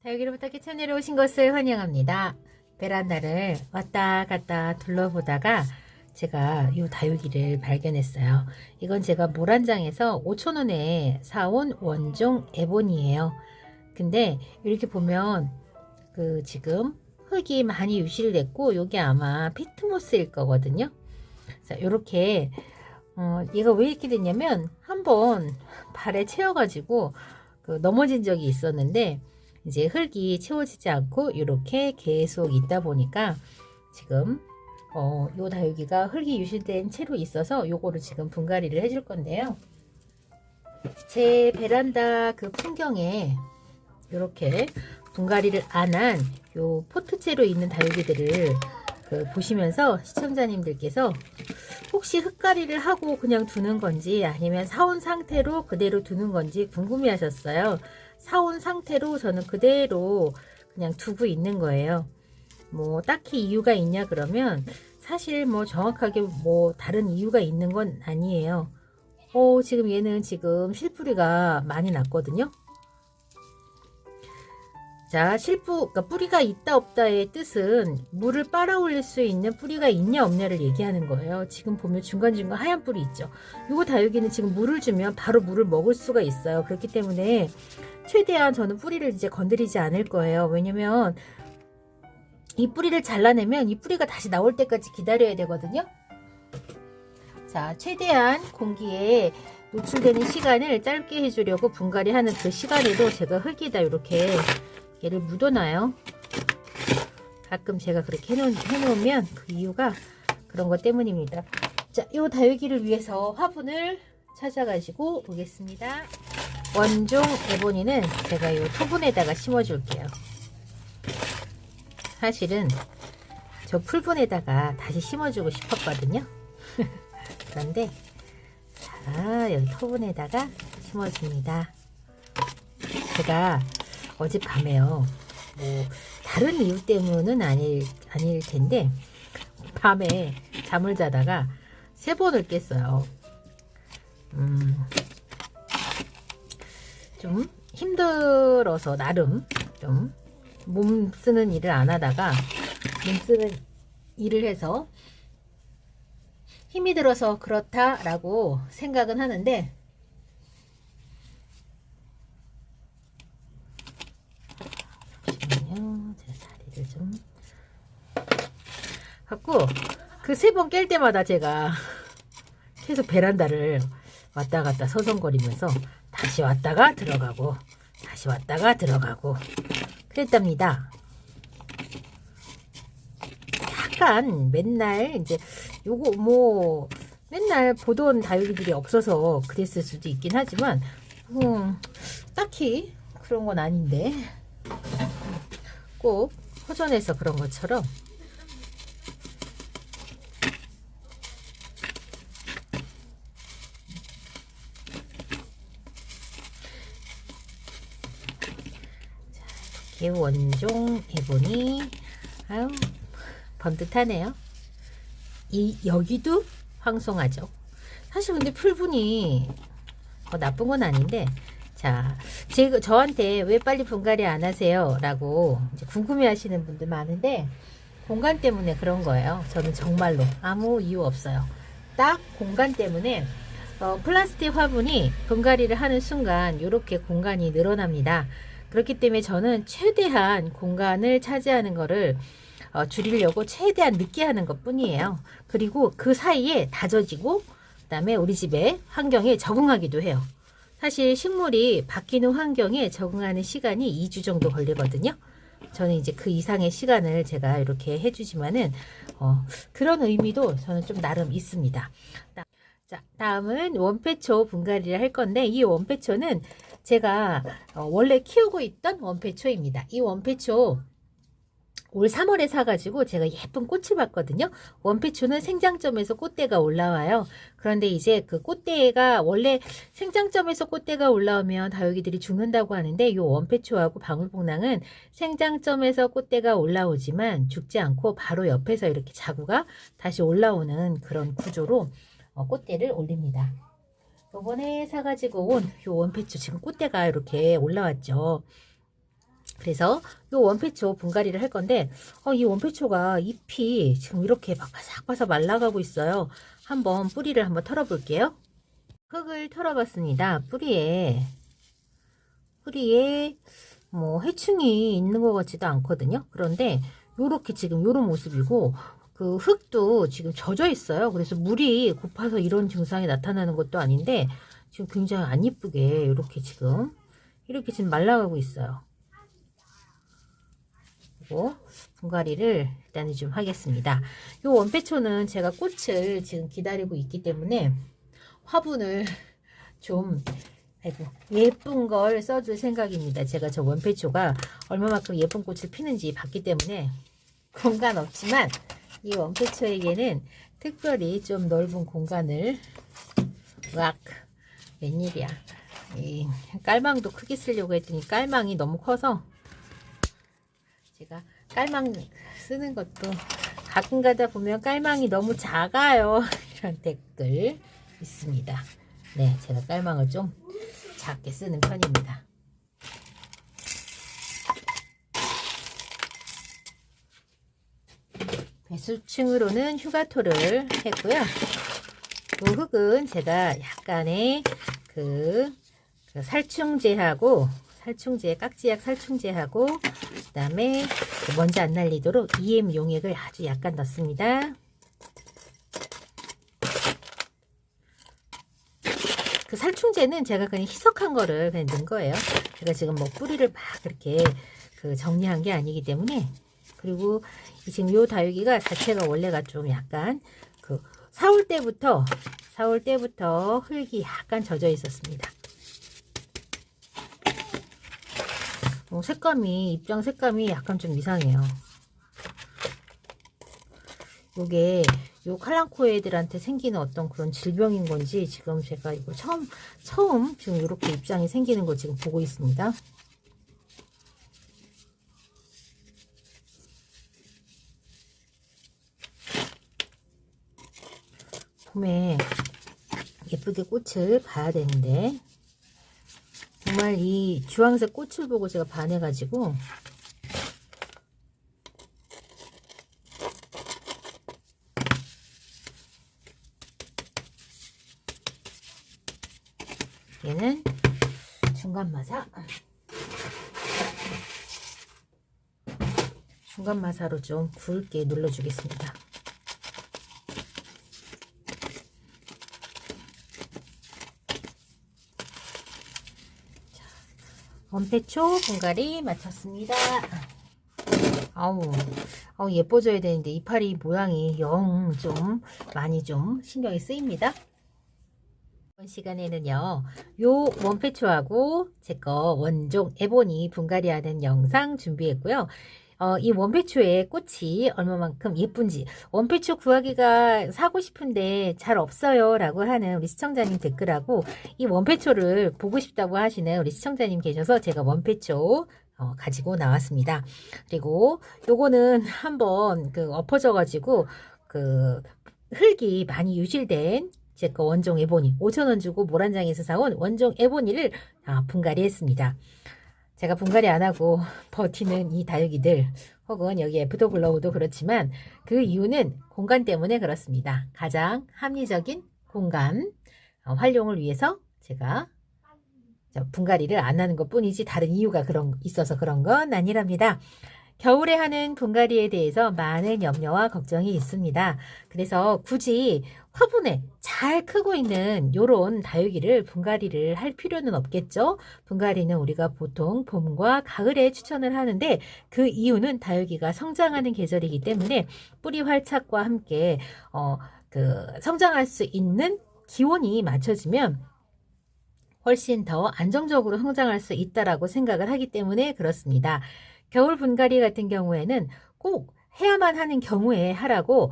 다육이로부터 채널에 오신 것을 환영합니다. 베란다를 왔다 갔다 둘러보다가 제가 이 다육이를 발견했어요. 이건 제가 모란장에서 5,000원에 사온 원종 에보니예요. 근데 이렇게 보면 지금 흙이 많이 유실됐고 요게 아마 피트모스일 거거든요. 자, 이렇게 얘가 왜 이렇게 됐냐면 한번 발에 채워가지고 넘어진 적이 있었는데 이제 흙이 채워지지 않고 이렇게 계속 있다 보니까 지금 요 다육이가 흙이 유실된 채로 있어서 요거를 지금 분갈이를 해줄 건데요. 제 베란다 풍경에 이렇게 분갈이를 안 한 요 포트째로 있는 다육이들을 보시면서 시청자님들께서 혹시 흙갈이를 하고 그냥 두는 건지 아니면 사온 상태로 그대로 두는 건지 궁금해 하셨어요. 사온 상태로 저는 그대로 그냥 두고 있는 거예요. 뭐 딱히 이유가 있냐 그러면 사실 뭐 정확하게 뭐 다른 이유가 있는 건 아니에요. 지금 얘는 지금 실뿌리가 많이 났거든요. 자, 그러니까 뿌리가 있다 없다의 뜻은 물을 빨아 올릴 수 있는 뿌리가 있냐 없냐를 얘기하는 거예요. 지금 보면 중간중간 하얀 뿌리 있죠. 요거 다육이는 지금 물을 주면 바로 물을 먹을 수가 있어요. 그렇기 때문에 최대한 저는 뿌리를 이제 건드리지 않을 거예요. 왜냐면 이 뿌리를 잘라내면 이 뿌리가 다시 나올 때까지 기다려야 되거든요. 자, 최대한 공기에 노출되는 시간을 짧게 해주려고 분갈이 하는 그 시간에도 제가 흙에다 이렇게 얘를 묻어놔요. 가끔 제가 그렇게 해놓으면 그 이유가 그런 것 때문입니다. 자, 이 다육이를 위해서 화분을 찾아가지고 오겠습니다. 원종 에보니는 제가 이 토분에다가 심어줄게요. 사실은 저 풀분에다가 다시 심어주고 싶었거든요. 그런데 자, 여기 토분에다가 심어줍니다. 제가 어젯밤에요. 뭐 다른 이유 때문은 아닐 텐데 밤에 잠을 자다가 3번을 깼어요. 좀 힘들어서 나름 좀 몸 쓰는 일을 안 하다가 몸 쓰는 일을 해서 힘이 들어서 그렇다라고 생각은 하는데 제 자리를 좀 갖고 그 3번 깰 때마다 제가 계속 베란다를 왔다 갔다 서성거리면서 다시 왔다가 들어가고 다시 왔다가 들어가고 그랬답니다. 약간 맨날 이제 요거 뭐 맨날 보던 다육이들이 없어서 그랬을 수도 있긴 하지만 딱히 그런 건 아닌데 꼭 허전해서 그런 것처럼 자, 이렇게 원종 해보니 아유 번듯하네요. 여기도 황송하죠. 사실 근데 풀분이 나쁜 건 아닌데 자, 저한테 왜 빨리 분갈이 안 하세요? 라고 이제 궁금해 하시는 분들 많은데 공간 때문에 그런 거예요. 저는 정말로 아무 이유 없어요. 딱 공간 때문에 플라스틱 화분이 분갈이를 하는 순간 이렇게 공간이 늘어납니다. 그렇기 때문에 저는 최대한 공간을 차지하는 거를 줄이려고 최대한 늦게 하는 것 뿐이에요. 그리고 그 사이에 다져지고 그 다음에 우리 집의 환경에 적응하기도 해요. 사실 식물이 바뀌는 환경에 적응하는 시간이 2주 정도 걸리거든요. 저는 이제 그 이상의 시간을 제가 이렇게 해주지만은 그런 의미도 저는 좀 나름 있습니다. 자, 다음은 원패초 분갈이를 할 건데 이 원패초는 제가 원래 키우고 있던 원패초입니다. 이 원패초 올 3월에 사가지고 제가 예쁜 꽃을 봤거든요. 원패초는 생장점에서 꽃대가 올라와요. 그런데 이제 그 꽃대가 원래 생장점에서 꽃대가 올라오면 다육이들이 죽는다고 하는데 이 원패초하고 방울복랑은 생장점에서 꽃대가 올라오지만 죽지 않고 바로 옆에서 이렇게 자구가 다시 올라오는 그런 구조로 꽃대를 올립니다. 요번에 사가지고 온 요 원패초 지금 꽃대가 이렇게 올라왔죠. 그래서 요 원패초 분갈이를 할 건데 이 원패초가 잎이 지금 이렇게 막 바삭바삭 말라가고 있어요. 한번 뿌리를 한번 털어 볼게요. 흙을 털어봤습니다. 뿌리에 뭐 해충이 있는 것 같지도 않거든요. 그런데 요렇게 지금 요런 모습이고 그 흙도 지금 젖어 있어요. 그래서 물이 고파서 이런 증상이 나타나는 것도 아닌데 지금 굉장히 안 이쁘게 이렇게 지금 말라가고 있어요. 그리고 분갈이를 일단은 좀 하겠습니다. 요 원패초는 제가 꽃을 지금 기다리고 있기 때문에 화분을 좀 예쁜 걸 써줄 생각입니다. 제가 저 원패초가 얼마만큼 예쁜 꽃을 피는지 봤기 때문에 공간 없지만 이 원패초에게는 특별히 좀 넓은 공간을 웬일이야. 이 깔망도 크게 쓰려고 했더니 깔망이 너무 커서 제가 깔망 쓰는 것도 가끔 가다 보면 깔망이 너무 작아요. 이런 댓글 있습니다. 네, 제가 깔망을 좀 작게 쓰는 편입니다. 배수층으로는 휴가토를 했고요. 그 흙은 제가 약간의 그 살충제하고 깍지약 살충제하고 그 다음에 먼지 안 날리도록 EM 용액을 아주 약간 넣습니다. 그 살충제는 제가 그냥 희석한 거를 그냥 넣은 거예요. 제가 지금 뭐 뿌리를 막 그렇게 정리한 게 아니기 때문에. 그리고 지금 요 다육이가 자체가 원래가 좀 약간 4월 때부터 흙이 약간 젖어 있었습니다. 입장 색감이 약간 좀 이상해요. 요게 요 칼랑코에들한테 생기는 어떤 그런 질병인 건지 지금 제가 이거 처음 지금 이렇게 입장이 생기는 걸 지금 보고 있습니다. 봄에 예쁘게 꽃을 봐야 되는데 정말 이 주황색 꽃을 보고 제가 반해가지고 얘는 중간 마사로 좀 굵게 눌러주겠습니다. 원패초 분갈이 마쳤습니다. 아우 예뻐져야 되는데 이파리 모양이 영 좀 많이 좀 신경이 쓰입니다. 이번 시간에는요 요 원패초하고 제거 원종 에보니 분갈이 하는 영상 준비했고요. 이 원패초의 꽃이 얼마만큼 예쁜지, 원패초 구하기가 사고 싶은데 잘 없어요 라고 하는 우리 시청자님 댓글하고 이 원패초를 보고 싶다고 하시는 우리 시청자님 계셔서 제가 원패초 가지고 나왔습니다. 그리고 요거는 한번 엎어져 가지고 흙이 많이 유실된 제거 원종 에보니 5,000원 주고 모란장에서 사온 원종 에보니를 분갈이 했습니다. 제가 분갈이 안 하고 버티는 이 다육이들 혹은 여기 에프더글로우도 그렇지만 그 이유는 공간 때문에 그렇습니다. 가장 합리적인 공간 활용을 위해서 제가 분갈이를 안 하는 것 뿐이지 다른 이유가 있어서 그런 건 아니랍니다. 겨울에 하는 분갈이에 대해서 많은 염려와 걱정이 있습니다. 그래서 굳이 화분에 잘 크고 있는 요런 다육이를 분갈이를 할 필요는 없겠죠. 분갈이는 우리가 보통 봄과 가을에 추천을 하는데 그 이유는 다육이가 성장하는 계절이기 때문에 뿌리 활착과 함께 성장할 수 있는 기온이 맞춰지면 훨씬 더 안정적으로 성장할 수 있다라고 생각을 하기 때문에 그렇습니다. 겨울 분갈이 같은 경우에는 꼭 해야만 하는 경우에 하라고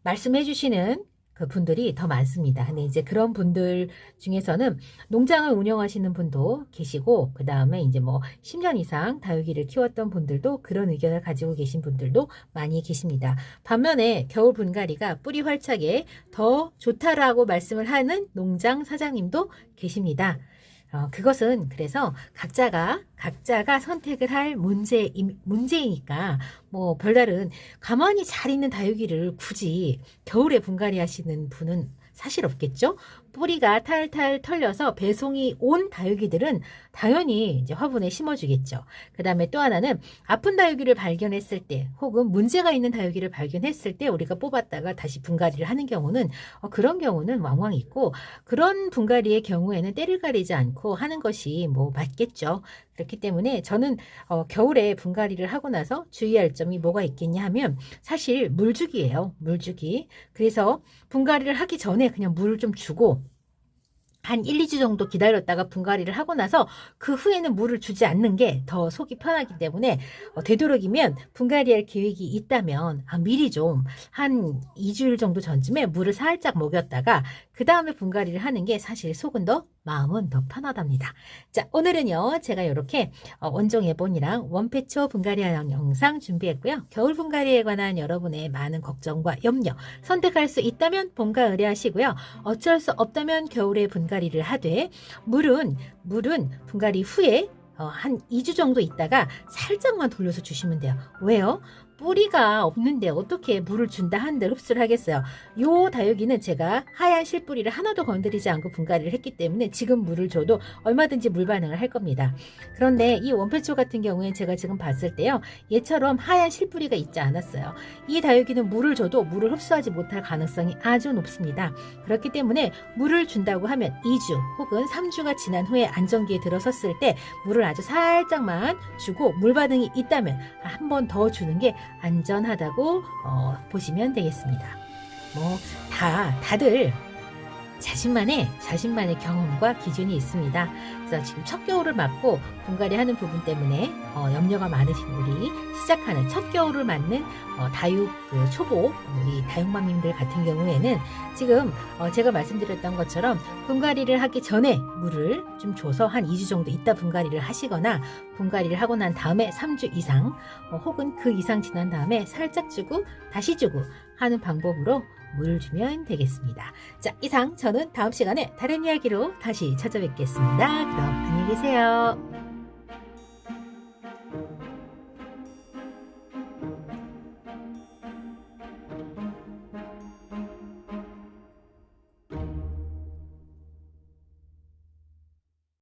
말씀해 주시는 그 분들이 더 많습니다. 근데 이제 그런 분들 중에서는 농장을 운영하시는 분도 계시고 그 다음에 이제 뭐 10년 이상 다육이를 키웠던 분들도 그런 의견을 가지고 계신 분들도 많이 계십니다. 반면에 겨울 분갈이가 뿌리 활착에 더 좋다라고 말씀을 하는 농장 사장님도 계십니다. 그것은 그래서 각자가 선택을 할 문제이니까 뭐 별다른 가만히 잘 있는 다육이를 굳이 겨울에 분갈이 하시는 분은 사실 없겠죠? 뿌리가 탈탈 털려서 배송이 온 다육이들은 당연히 이제 화분에 심어주겠죠. 그 다음에 또 하나는 아픈 다육이를 발견했을 때 혹은 문제가 있는 다육이를 발견했을 때 우리가 뽑았다가 다시 분갈이를 하는 경우는 그런 경우는 왕왕 있고 그런 분갈이의 경우에는 때를 가리지 않고 하는 것이 뭐 맞겠죠. 그렇기 때문에 저는 겨울에 분갈이를 하고 나서 주의할 점이 뭐가 있겠냐 하면 사실 물주기예요. 물주기. 그래서 분갈이를 하기 전에 그냥 물을 좀 주고 한 1, 2주 정도 기다렸다가 분갈이를 하고 나서 그 후에는 물을 주지 않는 게 더 속이 편하기 때문에 되도록이면 분갈이할 계획이 있다면 미리 좀 한 2주일 정도 전쯤에 물을 살짝 먹였다가 그 다음에 분갈이를 하는 게 사실 속은 더 마음은 더 편하답니다. 자, 오늘은요 제가 이렇게 원종 애본이랑 원패초 분갈이하는 영상 준비했고요. 겨울 분갈이에 관한 여러분의 많은 걱정과 염려 선택할 수 있다면 봄과 의뢰하시고요. 어쩔 수 없다면 겨울에 분갈이를 하되 물은 분갈이 후에 한 2주 정도 있다가 살짝만 돌려서 주시면 돼요. 왜요? 뿌리가 없는데 어떻게 물을 준다 한들 흡수를 하겠어요. 요 다육이는 제가 하얀 실뿌리를 하나도 건드리지 않고 분갈이를 했기 때문에 지금 물을 줘도 얼마든지 물 반응을 할 겁니다. 그런데 이 원패초 같은 경우에 제가 지금 봤을 때요. 얘처럼 하얀 실뿌리가 있지 않았어요. 이 다육이는 물을 줘도 물을 흡수하지 못할 가능성이 아주 높습니다. 그렇기 때문에 물을 준다고 하면 2주 혹은 3주가 지난 후에 안정기에 들어섰을 때 물을 아주 살짝만 주고 물 반응이 있다면 한 번 더 주는 게 안전하다고 보시면 되겠습니다. 뭐 다들 자신만의 경험과 기준이 있습니다. 그래서 지금 첫 겨울을 맞고 분갈이 하는 부분 때문에 염려가 많으신 우리 시작하는 첫 겨울을 맞는 다육 초보 우리 다육맘님들 같은 경우에는 지금 제가 말씀드렸던 것처럼 분갈이를 하기 전에 물을 좀 줘서 한 2주 정도 있다 분갈이를 하시거나 분갈이를 하고 난 다음에 3주 이상 혹은 그 이상 지난 다음에 살짝 주고 다시 주고 하는 방법으로 물을 주면 되겠습니다. 자, 이상 저는 다음 시간에 다른 이야기로 다시 찾아뵙겠습니다. 그럼 안녕히 계세요.